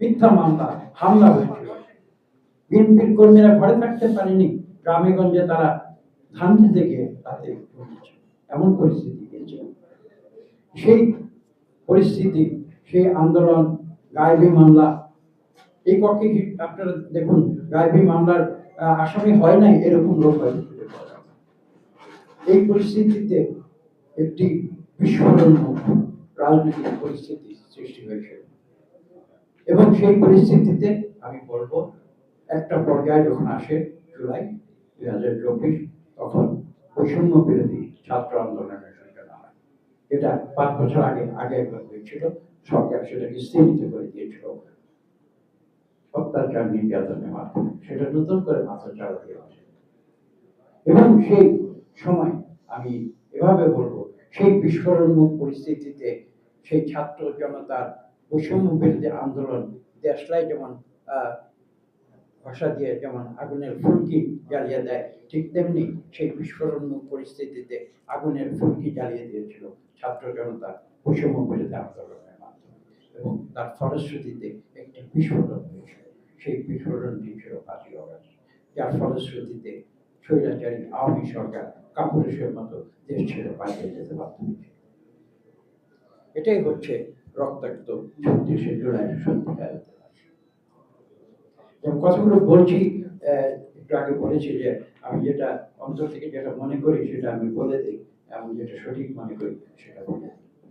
মিথ্যা মামলা, হামলা হয়েছিল। বিএনপির কর্মীরা ঘরে থাকতে পারেনি, গ্রামে গঞ্জে তারা ধান খেতে গিয়ে রাতে ঘুমিয়েছে, এমন পরিস্থিতি গিয়েছে। সেই পরিস্থিতি, সেই আন্দোলন, গায়েবী মামলা, এই কক্ষে আপনারা দেখুন, গায়েবী মামলার আসামি হয় নাই এরকম লোক হয়। এই পরিস্থিতিতে একটি বিস্ফোরণমুখ রাজনৈতিক পরিস্থিতি সৃষ্টি হয়েছে এবং সেই পরিস্থিতিতে আমি বলবো একটা পর্যায়ে যখন আসে জুলাই 2024, তখন বৈষম্য বিরোধী ছাত্র আন্দোলনের সূচনা হয়। এটা 5 বছর আগে একবার হয়েছিল, সরকার সেটাকে স্থগিত করে দিয়েছিল অত্যাচার নির্যাতনের মাধ্যমে, সেটা নতুন করে মাথা চাড়া দিয়ে আসে। এবং সেই সময় আমি এভাবে বলবো, সেই বিস্ফোরণমুখ পরিস্থিতিতে সেই ছাত্র জনতার বৈষম্য বিরোধী আন্দোলন দেশলাই যেমন ভাষা দিয়ে যেমন আগুনের ফুলকি জ্বালিয়ে দেয়, ঠিক তেমনি সেই বিস্ফোরণমুখ পরিস্থিতিতে আগুনের ফুলকি জ্বালিয়ে দিয়েছিল ছাত্র জনতা বৈষম্য বিরোধী আন্দোলনের মাধ্যমে, এবং তার ফলশ্রুতিতে একটি বিস্ফোরণ হয়েছিল। সেই বিস্ফোরণটি ছিল 5ই অগাস্ট, যার ফলশ্রুতিতে স্বৈরাচারী আওয়ামী সরকার কাপুরুষের মতো দেশ ছেড়ে পালিয়ে যেতে বাধ্য হয়েছিল। এটাই হচ্ছে রক্তাক্ত 36শে জুলাইয়ের সত্যিকার ইতিহাস। কথাগুলো বলছি, একটু আগে বলেছি যে আমি যেটা অন্তর থেকে যেটা মনে করি সেটা আমি বলে দিই, এবং যেটা সঠিক মনে করি সেটা বলে দিই।